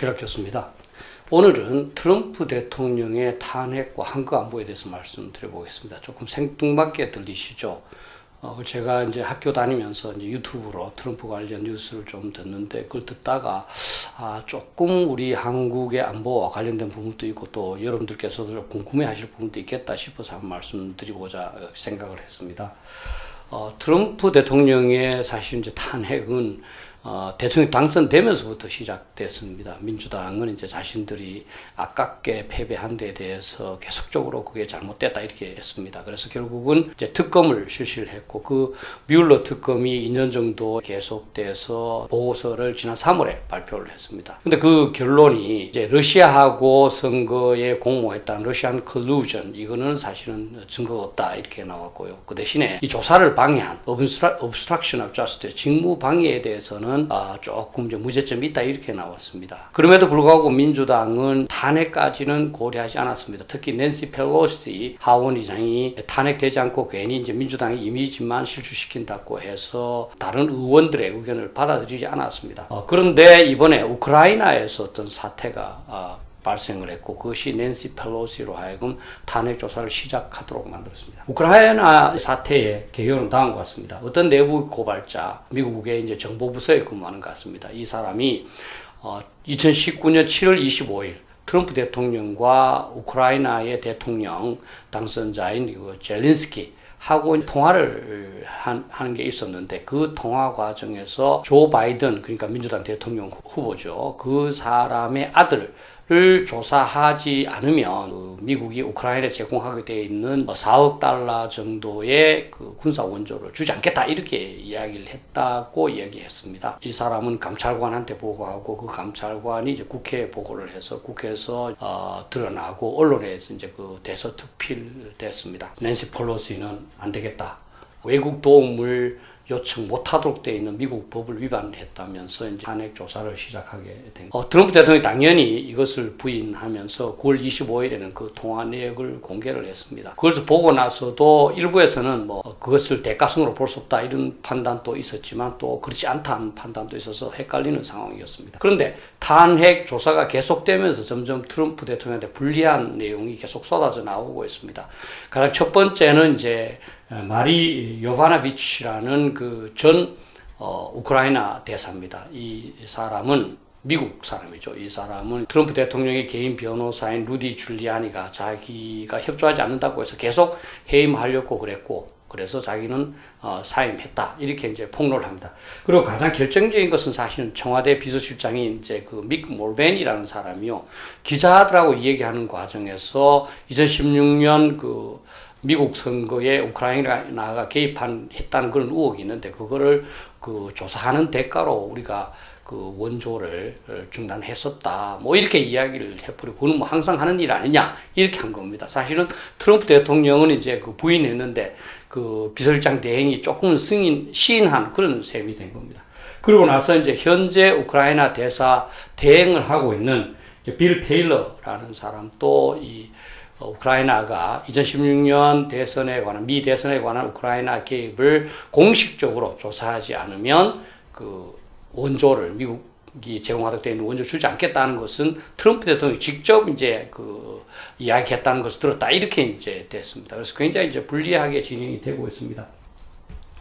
박희락 교수입니다. 오늘은 트럼프 대통령의 탄핵과 한국 안보에 대해서 말씀드려보겠습니다. 조금 생뚱맞게 들리시죠? 제가 이제 학교 다니면서 이제 유튜브로 트럼프 관련 뉴스를 좀 듣는데 그걸 듣다가 조금 우리 한국의 안보와 관련된 부분도 있고 또 여러분들께서도 좀 궁금해하실 부분도 있겠다 싶어서 한번 말씀드리고자 생각을 했습니다. 트럼프 대통령의 사실 이제 탄핵은 대통령 당선되면서부터 시작됐습니다. 민주당은 이제 자신들이 아깝게 패배한 데 대해서 계속적으로 그게 잘못됐다 이렇게 했습니다. 그래서 결국은 이제 특검을 실시를 했고 그 뮬러 특검이 2년 정도 계속돼서 보고서를 지난 3월에 발표를 했습니다. 근데 그 결론이 이제 러시아하고 선거에 공모했다는 러시안 컬루전 이거는 사실은 증거가 없다 이렇게 나왔고요. 그 대신에 이 조사를 방해한 obstruction of justice 직무 방해에 대해서는 조금 이제 무죄점이 있다 이렇게 나왔습니다. 그럼에도 불구하고 민주당은 탄핵까지는 고려하지 않았습니다. 특히 낸시 펠로시 하원 의장이 탄핵되지 않고 괜히 이제 민주당의 이미지만 실추시킨다고 해서 다른 의원들의 의견을 받아들이지 않았습니다. 그런데 이번에 우크라이나에서 어떤 사태가 발생을 했고 그것이 낸시 펠로시로 하여금 탄핵 조사를 시작하도록 만들었습니다. 우크라이나 사태의 개요는 다음과 같습니다. 어떤 내부 고발자, 미국의 이제 정보부서에 근무하는 것 같습니다. 이 사람이 2019년 7월 25일 트럼프 대통령과 우크라이나의 대통령 당선자인 젤렌스키 하고 통화를 하는 게 있었는데 그 통화 과정에서 조 바이든 그러니까 민주당 대통령 후보죠. 그 사람의 아들을 조사하지 않으면 미국이 우크라이나에 제공하게 되어 있는 4억 달러 정도의 그 군사 원조를 주지 않겠다 이렇게 이야기를 했다고 이야기했습니다. 이 사람은 감찰관한테 보고하고 그 감찰관이 이제 국회에 보고를 해서 국회에서 드러나고 언론에서 이제 그 대서특필됐습니다. 낸시 펠로시는 안 되겠다. 외국 도움을 요청 못하도록 되어 있는 미국 법을 위반했다면서 이제 탄핵 조사를 시작하게 된 거예요. 트럼프 대통령이 당연히 이것을 부인하면서 9월 25일에는 그 통화 내역을 공개를 했습니다. 그것을 보고 나서도 일부에서는 그것을 대가성으로 볼 수 없다 이런 판단도 있었지만 또 그렇지 않다는 판단도 있어서 헷갈리는 상황이었습니다. 그런데 탄핵 조사가 계속되면서 점점 트럼프 대통령한테 불리한 내용이 계속 쏟아져 나오고 있습니다. 가장 첫 번째는 이제 마리 요바노비치라는 그 전 우크라이나 대사입니다. 이 사람은 미국 사람이죠. 이 사람은 트럼프 대통령의 개인 변호사인 루디 줄리아니가 자기가 협조하지 않는다고 해서 계속 해임하려고 그랬고 그래서 자기는 사임했다 이렇게 이제 폭로를 합니다. 그리고 가장 결정적인 것은 사실은 청와대 비서실장인 이제 그 믹 몰벤이라는 사람이요 기자들하고 얘기하는 과정에서 2016년 그 미국 선거에 우크라이나가 개입했다는 그런 의혹이 있는데 그거를 그 조사하는 대가로 우리가 그 원조를 중단했었다. 이렇게 이야기를 해버리고 그건 항상 하는 일 아니냐 이렇게 한 겁니다. 사실은 트럼프 대통령은 이제 그 부인했는데 그 비서실장 대행이 조금 시인한 그런 셈이 된 겁니다. 그러고 나서 이제 현재 우크라이나 대사 대행을 하고 있는 빌 테일러라는 사람도 이 우크라이나가 2016년 미 대선에 관한 우크라이나 개입을 공식적으로 조사하지 않으면 그 원조를 미국이 제공하도록 되어 있는 원조를 주지 않겠다는 것은 트럼프 대통령이 직접 이제 그 이야기했다는 것을 들었다 이렇게 이제 됐습니다. 그래서 굉장히 이제 불리하게 진행이 되고 있습니다.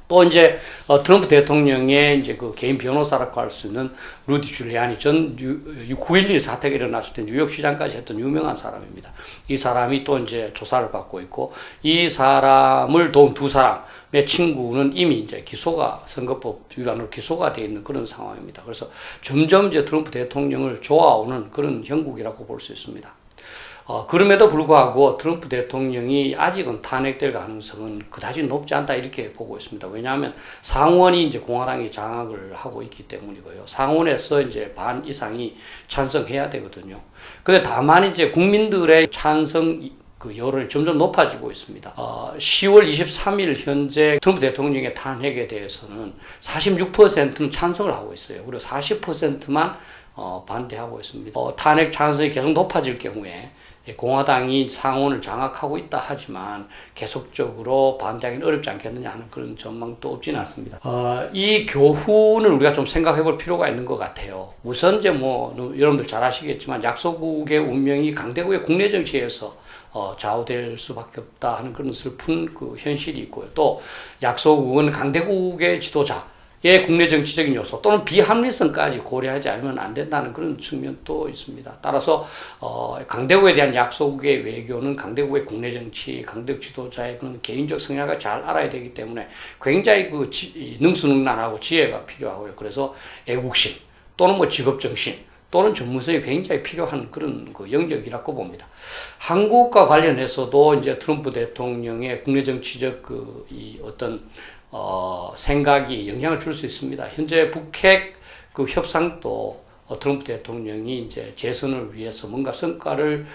또 이제 트럼프 대통령의 이제 그 개인 변호사라고 할 수 있는 루디 줄리아니 전 9.11 사태가 일어났을 때 뉴욕 시장까지 했던 유명한 사람입니다. 이 사람이 또 이제 조사를 받고 있고 이 사람을 도운 두 사람의 친구는 이미 이제 선거법 위반으로 기소가 되어 있는 그런 상황입니다. 그래서 점점 이제 트럼프 대통령을 좋아오는 그런 형국이라고 볼 수 있습니다. 그럼에도 불구하고 트럼프 대통령이 아직은 탄핵될 가능성은 그다지 높지 않다 이렇게 보고 있습니다. 왜냐하면 상원이 이제 공화당이 장악을 하고 있기 때문이고요. 상원에서 이제 반 이상이 찬성해야 되거든요. 근데 다만 이제 국민들의 찬성 그 여론이 점점 높아지고 있습니다. 10월 23일 현재 트럼프 대통령의 탄핵에 대해서는 46%는 찬성을 하고 있어요. 그리고 40%만 반대하고 있습니다. 탄핵 찬성이 계속 높아질 경우에 공화당이 상원을 장악하고 있다 하지만 계속적으로 반대하기는 어렵지 않겠느냐 하는 그런 전망도 없지는 않습니다. 이 교훈을 우리가 좀 생각해 볼 필요가 있는 것 같아요. 우선 이제 여러분들 잘 아시겠지만 약소국의 운명이 강대국의 국내 정치에서 좌우될 수밖에 없다 하는 그런 슬픈 그 현실이 있고요. 또 약소국은 강대국의 지도자 의 국내 정치적인 요소 또는 비합리성까지 고려하지 않으면 안 된다는 그런 측면도 있습니다. 따라서 강대국에 대한 약소국의 외교는 강대국의 국내 정치, 강대국 지도자의 그런 개인적 성향을 잘 알아야 되기 때문에 굉장히 능수능란하고 지혜가 필요하고요. 그래서 애국심 또는 직업정신 또는 전문성이 굉장히 필요한 그런 영역이라고 봅니다. 한국과 관련해서도 이제 트럼프 대통령의 국내 정치적 생각이 영향을 줄 수 있습니다. 현재 북핵 협상도 트럼프 대통령이 이제 재선을 위해서 뭔가 성과를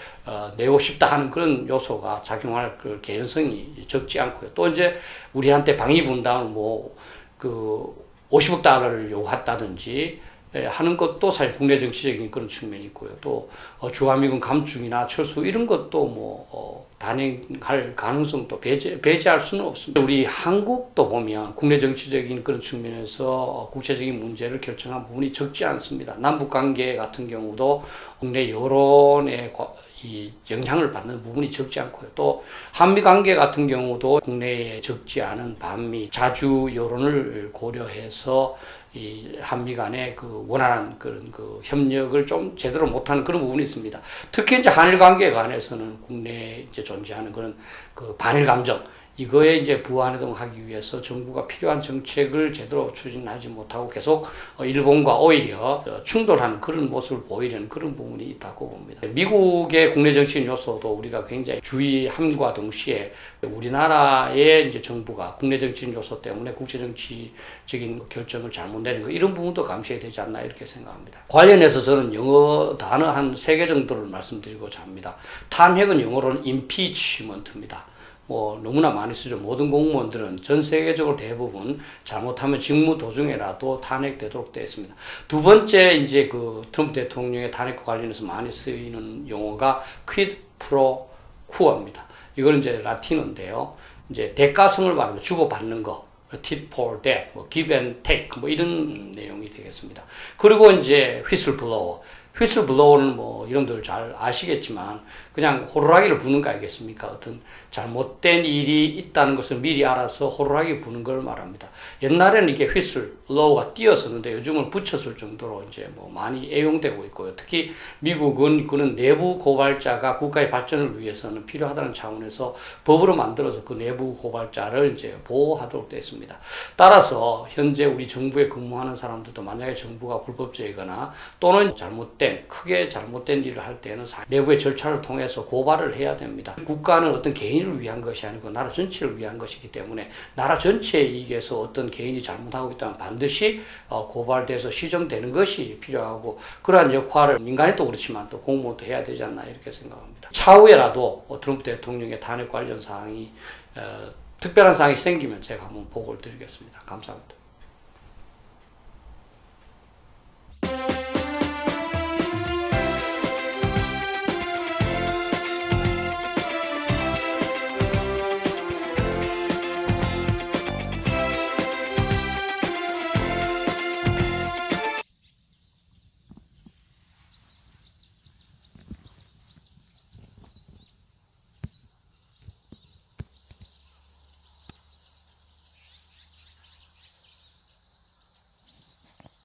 내고 싶다 하는 그런 요소가 작용할 그 개연성이 적지 않고요. 또 이제 우리한테 방위 분담을 50억 달러를 요구했다든지 하는 것도 사실 국내 정치적인 그런 측면이 있고요. 또 주한미군 감축이나 철수 이런 것도 단행할 가능성도 배제할 수는 없습니다. 우리 한국도 보면 국내 정치적인 그런 측면에서 국제적인 문제를 결정한 부분이 적지 않습니다. 남북 관계 같은 경우도 국내 여론에 이 영향을 받는 부분이 적지 않고요. 또 한미 관계 같은 경우도 국내에 적지 않은 반미 자주 여론을 고려해서 이 한미 간의 원활한 그런 협력을 좀 제대로 못하는 그런 부분이 있습니다. 특히 이제 한일 관계에 관해서는 국내에 이제 존재하는 그런 반일 감정 이거에 이제 부안해동하기 위해서 정부가 필요한 정책을 제대로 추진하지 못하고 계속 일본과 오히려 충돌하는 그런 모습을 보이려는 그런 부분이 있다고 봅니다. 미국의 국내 정치인 요소도 우리가 굉장히 주의함과 동시에 우리나라의 이제 정부가 국내 정치인 요소 때문에 국제 정치적인 결정을 잘못 내린 거 이런 부분도 감시해야 되지 않나 이렇게 생각합니다. 관련해서 저는 영어 단어 한 3개 정도를 말씀드리고자 합니다. 탄핵은 영어로는 impeachment입니다. 너무나 많이 쓰죠. 모든 공무원들은 전 세계적으로 대부분 잘못하면 직무 도중에라도 탄핵되도록 되어 있습니다. 두 번째, 이제 트럼프 대통령의 탄핵과 관련해서 많이 쓰이는 용어가 quid pro quo입니다. 이거는 이제 라틴어인데요. 이제 대가성을 말하는 주고받는 거. tit for tat, give and take, 이런 내용이 되겠습니다. 그리고 이제 whistleblower. 휘슬블로우는 여러분들 잘 아시겠지만 그냥 호루라기를 부는 거 아니겠습니까? 어떤 잘못된 일이 있다는 것을 미리 알아서 호루라기 부는 걸 말합니다. 옛날에는 이게 휘슬블로우가 띄었었는데 요즘은 붙였을 정도로 이제 많이 애용되고 있고요. 특히 미국은 그는 내부 고발자가 국가의 발전을 위해서는 필요하다는 차원에서 법으로 만들어서 그 내부 고발자를 이제 보호하도록 되어 있습니다. 따라서 현재 우리 정부에 근무하는 사람들도 만약에 정부가 불법적이거나 또는 크게 잘못된 일을 할 때는 내부의 절차를 통해서 고발을 해야 됩니다. 국가는 어떤 개인을 위한 것이 아니고 나라 전체를 위한 것이기 때문에 나라 전체의 이익에서 어떤 개인이 잘못하고 있다면 반드시 고발돼서 시정되는 것이 필요하고 그러한 역할을 민간에도 그렇지만 또 공무원도 해야 되지 않나 이렇게 생각합니다. 차후에라도 트럼프 대통령의 탄핵 관련 사항이 특별한 사항이 생기면 제가 한번 보고를 드리겠습니다. 감사합니다.